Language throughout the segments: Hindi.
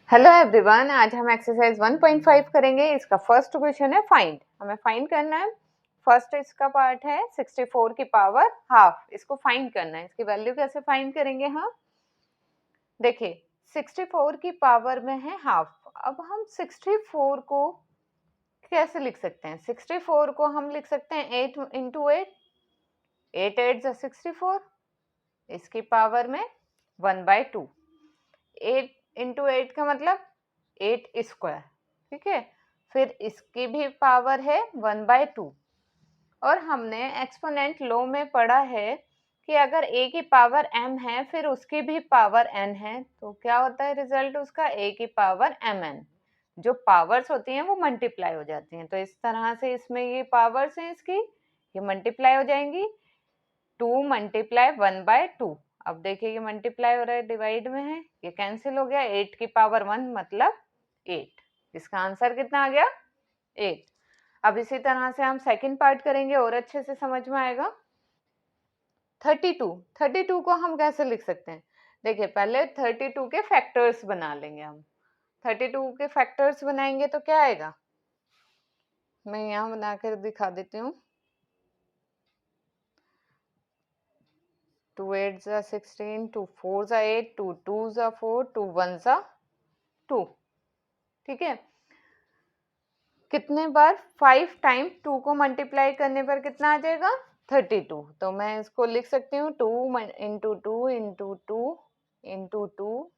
हेलो एवरीवन, आज हम एक्सरसाइज 1.5 करेंगे। इसका फर्स्ट क्वेश्चन है फाइंड। हमें फाइंड करना है। फर्स्ट इसका पार्ट है 64 की पावर हाफ। इसको फाइंड करना है। इसकी वैल्यू कैसे फाइंड करेंगे हम? देखिए 64 की पावर में है हाफ। अब हम 64 को कैसे लिख सकते हैं? 64 को हम लिख सकते हैं 8 इंटू 8। 8 8 64, इसकी पावर में 1/2। 8 इंटू 8 का मतलब 8 स्क्वायर, ठीक है। फिर इसकी भी पावर है 1/2। और हमने एक्सपोनेंट लॉ में पढ़ा है कि अगर a की पावर m है फिर उसकी भी पावर n है तो क्या होता है रिजल्ट उसका? a की पावर mn। जो पावर्स होती हैं वो मल्टीप्लाई हो जाती हैं। तो इस तरह से इसमें ये पावर्स हैं इसकी, ये मल्टीप्लाई हो जाएंगी। 2 मल्टीप्लाई 1/2। अब देखिए ये मल्टीप्लाई हो रहा है, डिवाइड में है, ये कैंसिल हो गया। 8 की पावर 1 मतलब 8। इसका आंसर कितना आ गया? 8। अब इसी तरह से हम सेकंड पार्ट करेंगे और अच्छे से समझ में आएगा। 32 को हम कैसे लिख सकते हैं? देखिए पहले 32 के फैक्टर्स बना लेंगे हम। 32 के फैक्टर्स बनाएंगे तो क्या आएगा? मैं यहाँ बनाकर दिखा देती हूँ। 2 8 16, 2 4 8, 2 2 4, 2 1 2। ठीक है। कितने बार? 5 टाइम 2 को मल्टीप्लाई करने पर कितना आ जाएगा? 32। तो मैं इसको लिख सकती हूँ 2 इंटू 2 इंटू 2 इंटू 2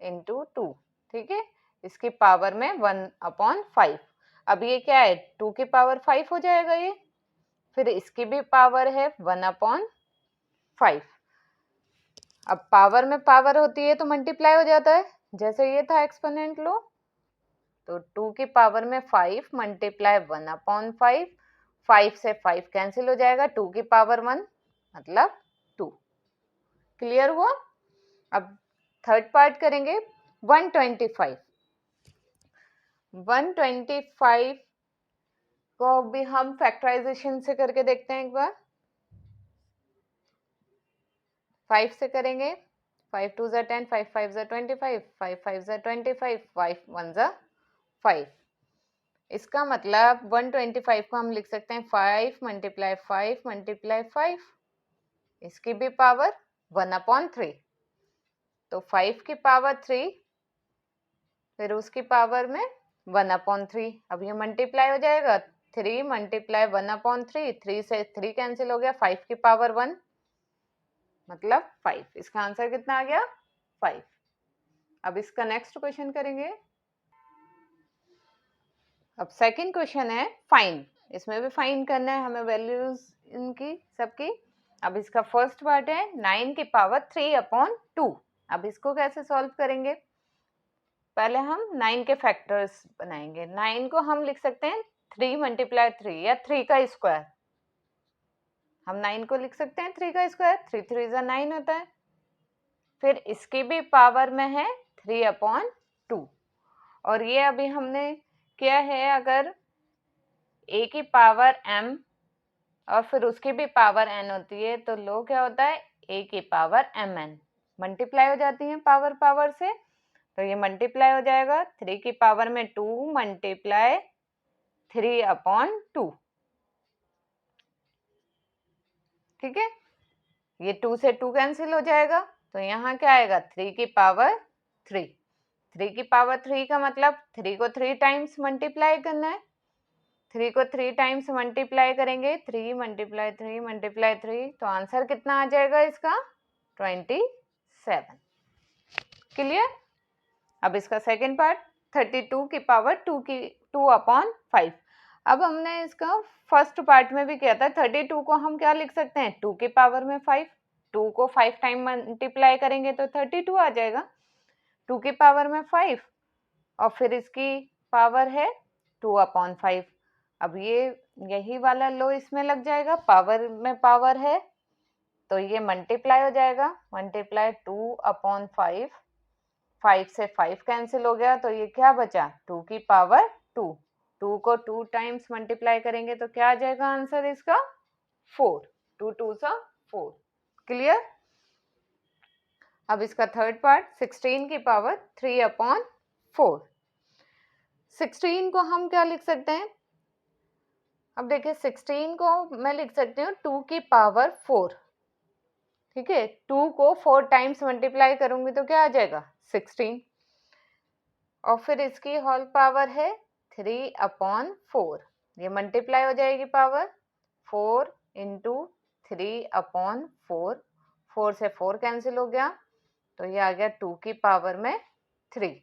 इंटू 2। ठीक है। इसकी पावर में 1/5। अब ये क्या है? 2 की पावर 5 हो जाएगा ये। फिर इसकी भी पावर है 1/5। अब पावर में पावर होती है तो मल्टीप्लाई हो जाता है, जैसे ये था एक्सपोनेंट लो। तो 2 की पावर में 5 मल्टीप्लाई 1/5। 5 से 5 कैंसिल हो जाएगा। 2 की पावर 1 मतलब 2। क्लियर हुआ? अब थर्ड पार्ट करेंगे 125। 125 को भी हम फैक्टराइजेशन से करके देखते हैं एक बार। 5 से करेंगे। 5 2 10, 5 5 25, 5 5 25, 5 1 5। इसका मतलब 125 को हम लिख सकते हैं 5 मल्टीप्लाई 5 मल्टीप्लाई 5। इसकी भी पावर 1/3। तो 5 की पावर 3, फिर उसकी पावर में 1/3। अब ये मल्टीप्लाई हो जाएगा। 3 मल्टीप्लाई 1/3, 3 से 3 कैंसिल हो गया। 5 की पावर 1 मतलब 5। इसका आंसर कितना आ गया? 5। अब इसका नेक्स्ट क्वेश्चन करेंगे। अब सेकंड क्वेश्चन है फाइंड। इसमें भी फाइंड करना है हमें वैल्यूज इनकी सबकी। अब इसका फर्स्ट पार्ट है 9 की पावर 3/2। अब इसको कैसे सॉल्व करेंगे? पहले हम 9 के फैक्टर्स बनाएंगे। 9 को हम लिख सकते हैं 3 मल्टीप्लाई 3 या 3 का स्क्वायर। हम 9 को लिख सकते हैं 3 का स्क्वायर। 3 3 9 होता है। फिर इसकी भी पावर में है 3/2। और ये अभी हमने किया है, अगर a की पावर m और फिर उसकी भी पावर n होती है तो लो क्या होता है? a की पावर mn। मल्टीप्लाई हो जाती है पावर पावर से, तो ये मल्टीप्लाई हो जाएगा। 3 की पावर में 2 मल्टीप्लाई 3/2। ठीक है। ये 2 से 2 कैंसिल हो जाएगा। तो यहाँ क्या आएगा? 3 की पावर 3। 3 की पावर 3 का मतलब 3 को 3 टाइम्स मल्टीप्लाई करना है। 3 को 3 टाइम्स मल्टीप्लाई करेंगे। 3 मल्टीप्लाई 3 मल्टीप्लाई 3, तो आंसर कितना आ जाएगा इसका? 27। क्लियर? अब इसका सेकंड पार्ट 32 की पावर 2/5। अब हमने इसका फर्स्ट पार्ट में भी किया था। 32 को हम क्या लिख सकते हैं? 2 की पावर में 5। 2 को 5 टाइम मल्टीप्लाई करेंगे तो 32 आ जाएगा। 2 की पावर में 5 और फिर इसकी पावर है 2/5। अब ये यही वाला लो इसमें लग जाएगा। पावर में पावर है तो ये मल्टीप्लाई हो जाएगा। मल्टीप्लाई 2/5। 5 से 5 कैंसिल हो गया तो ये क्या बचा? 2 की पावर 2। 2 को 2 टाइम्स मल्टीप्लाई करेंगे तो क्या आ जाएगा आंसर इसका? 4। 2 2 4। क्लियर? अब इसका थर्ड पार्ट 16 की पावर 3/2। 4। 16 को हम क्या लिख सकते हैं? अब देखिए 16 को मैं लिख सकती हूँ 2 की पावर 4। ठीक है, 2 को 4 टाइम्स मल्टीप्लाई करूंगी तो क्या आ जाएगा? 16। और फिर इसकी होल पावर है 3/4। ये मल्टीप्लाई हो जाएगी पावर, 4 इंटू 3/4। 4 से 4 कैंसिल हो गया, तो ये आ गया 2 की पावर में 3।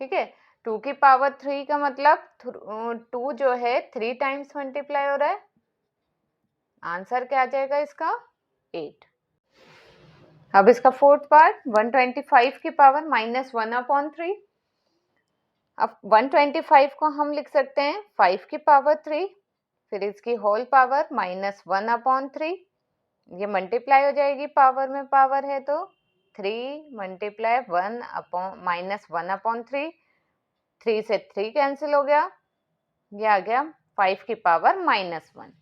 ठीक है, 2 की पावर 3 का मतलब 2 जो है 3 टाइम्स मल्टीप्लाई हो रहा है। आंसर क्या आ जाएगा इसका? 8। अब इसका फोर्थ पार्ट, 125 की पावर -1/3। अब 125 को हम लिख सकते हैं 5 की पावर 3, फिर इसकी होल पावर -1/3। ये मल्टीप्लाई हो जाएगी, पावर में पावर है तो 3 मल्टीप्लाई 1/-1/3। 3 से 3 कैंसिल हो गया, ये आ गया 5 की पावर -1।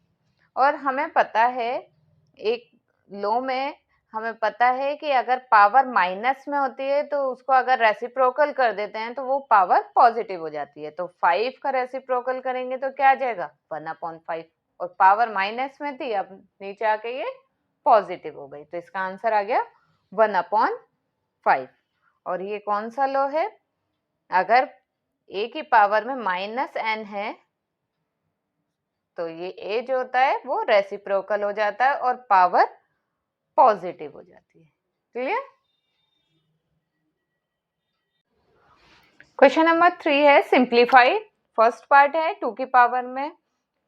और हमें पता है एक लो में हमें पता है कि अगर पावर माइनस में होती है तो उसको अगर रेसिप्रोकल कर देते हैं तो वो पावर पॉजिटिव हो जाती है। तो 5 का रेसिप्रोकल करेंगे तो क्या आ जाएगा? 1/5। और पावर माइनस में थी, अब नीचे आके ये पॉजिटिव हो गई, तो इसका आंसर आ गया 1/5। और ये कौन सा लो है? अगर a की पावर में -n है तो ये a जो होता है वो रेसिप्रोकल हो जाता है और पावर पॉजिटिव हो जाती है। क्लियर? क्वेश्चन नंबर 3 है सिंप्लीफाई। फर्स्ट पार्ट है 2 की पावर में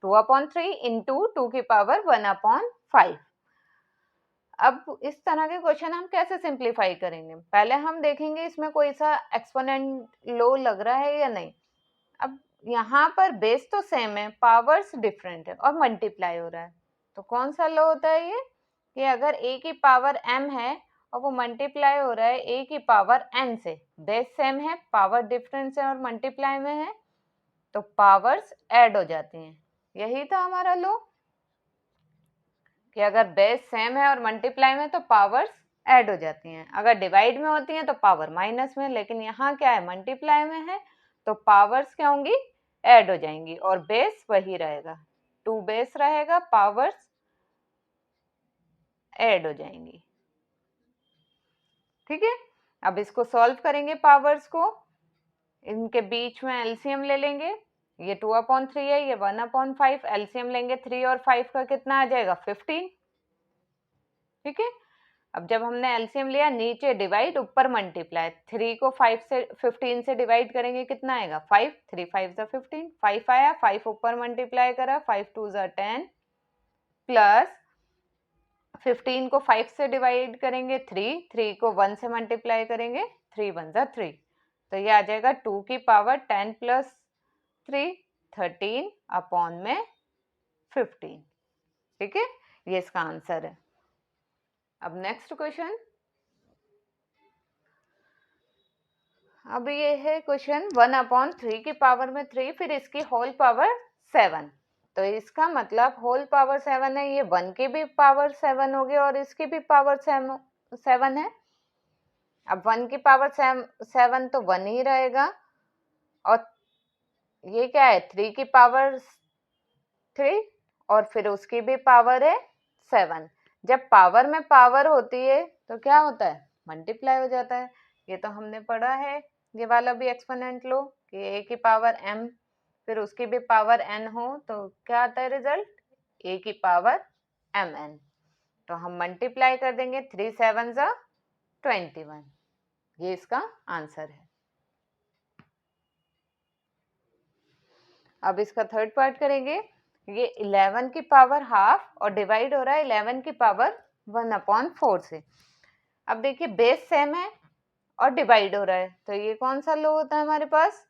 2/3 इंटू 2 की पावर 1/5। अब इस तरह के क्वेश्चन हम कैसे सिंप्लीफाई करेंगे? पहले हम देखेंगे इसमें कोई सा एक्सपोनेंट लो लग रहा है या नहीं। अब यहाँ पर बेस तो सेम है, पावर्स डिफरेंट है और मल्टीप्लाई हो रहा है, तो कौन सा लो होता है ये? कि अगर a की पावर m है और वो मल्टीप्लाई हो रहा है a की पावर n से, बेस सेम है, पावर डिफरेंस है और मल्टीप्लाई में है, तो पावर्स ऐड हो जाती हैं। यही था हमारा लो कि अगर बेस सेम है और मल्टीप्लाई में तो पावर्स ऐड हो जाती हैं। अगर डिवाइड में होती हैं तो पावर माइनस में, लेकिन यहाँ क्या है? मल्टीप्लाई में है तो पावर्स क्या होंगी? ऐड हो जाएंगी और बेस वही रहेगा, 2 बेस रहेगा, पावर्स ऐड हो जाएंगी। ठीक है, अब इसको सॉल्व करेंगे, पावर्स को इनके बीच में एलसीएम ले लेंगे। ये 2/3 है, ये 1/5, एलसीएम लेंगे 3 और 5 का, कितना आ जाएगा? 15। ठीक है, अब जब हमने एलसीएम लिया, नीचे डिवाइड ऊपर मल्टीप्लाई, 3 को 5 से 15 से डिवाइड करेंगे, कितना आएगा? 5। 3 5 ज़ा 15, 5 आया, 5 ऊपर मल्टीप्लाई करा, 5 2 ज़ा 10 प्लस 15 को 5 से डिवाइड करेंगे 3 को 1 से मल्टीप्लाई करेंगे 3 1 ज़ा 3, तो ये आ जाएगा 2 की पावर 10 प्लस 3 13 अपॉन में 15। ठीक है, ये इसका आंसर है। अब नेक्स्ट क्वेश्चन, अब ये है क्वेश्चन 1/3 की पावर में 3, फिर इसकी होल पावर 7। तो इसका मतलब होल पावर 7 है, ये 1 की भी पावर 7 हो गई और इसकी भी पावर 7 है। अब 1 की पावर 7 तो 1 ही रहेगा, और ये क्या है? 3 की पावर 3 और फिर उसकी भी पावर है 7। जब पावर में पावर होती है तो क्या होता है? मल्टीप्लाई हो जाता है। ये तो हमने पढ़ा है, ये वाला भी एक्सपोनेंट लो कि a की पावर m फिर उसकी भी पावर n हो तो क्या आता है रिजल्ट? a की पावर mn। तो हम मल्टीप्लाई कर देंगे, 3 7 ज़ा 21, ये इसका आंसर है। अब इसका थर्ड पार्ट करेंगे, ये 11 की पावर हाफ और डिवाइड हो रहा है 11 की पावर 1/4 से। अब देखिए बेस सेम है और डिवाइड हो रहा है, तो ये कौन सा लो होता है हमारे पास?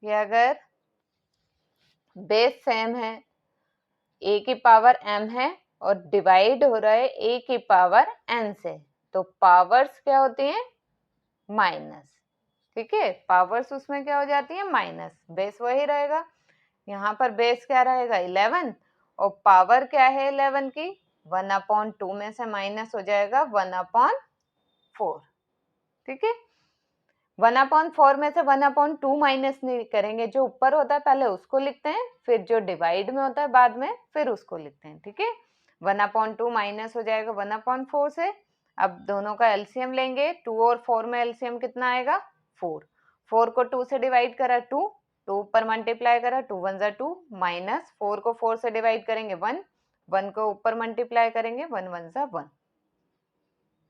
ये अगर बेस सेम है, a की पावर m है और डिवाइड हो रहा है a की पावर n से, तो पावर्स क्या होती हैं? माइनस। ठीक है, पावर्स उसमें क्या हो जाती है? माइनस, बेस वही रहेगा। यहाँ पर बेस क्या रहेगा? 11 और पावर क्या है 11 की? 1/2 में से माइनस हो जाएगा 1/4। ठीक है, 1/4 में से 1/2 माइनस नहीं करेंगे, जो ऊपर होता है पहले उसको लिखते हैं, फिर जो डिवाइड में होता है बाद में फिर उसको लिखते हैं, ठीक है। 1/2 माइनस हो जाएगा 1/4 से। अब दोनों का एलसीएम लेंगे, 2 और 4 में एलसीएम कितना आएगा 4। 4 को 2 से डिवाइड करा 2, 2 ऊपर मल्टीप्लाई करा 2 1 जा 2, माइनस 4 को 4 से डिवाइड करेंगे 1, 1 को ऊपर मल्टीप्लाई करेंगे 1 1 जा 1।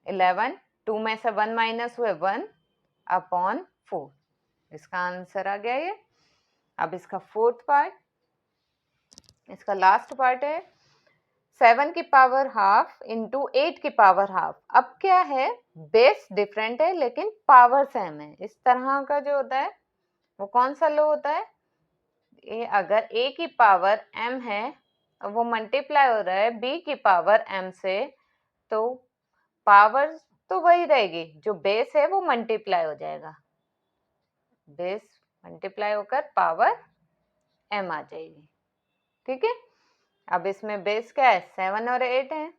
11, 2 में से 1 माइनस हुए 1/4, इसका आंसर आ गया ये। अब इसका फोर्थ पार्ट, इसका लास्ट पार्ट है 7 की पावर हाफ इंटू 8 की पावर हाफ। अब क्या है, बेस डिफरेंट है लेकिन पावर सेम है। इस तरह का जो होता है वो कौन सा लो होता है, ये अगर a की पावर m है और वो मल्टीप्लाई हो रहा है b की पावर m से, तो पावर तो वही रहेगी, जो बेस है वो मल्टीप्लाई हो जाएगा, बेस मल्टीप्लाई होकर पावर m आ जाएगी, ठीक है। अब इसमें बेस क्या है 7 और 8 है,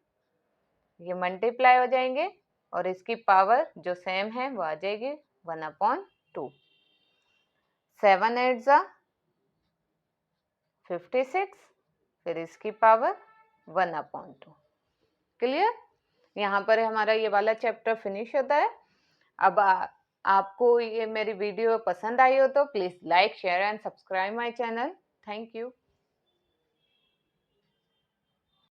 ये मल्टीप्लाई हो जाएंगे और इसकी पावर जो सेम है वो आ जाएगी 1/2। 7 8 जा 56, फिर इसकी पावर 1/2। क्लियर। यहाँ पर हमारा ये वाला चैप्टर फिनिश होता है। अब आपको ये मेरी वीडियो पसंद आई हो तो please like share and subscribe my channel. Thank you.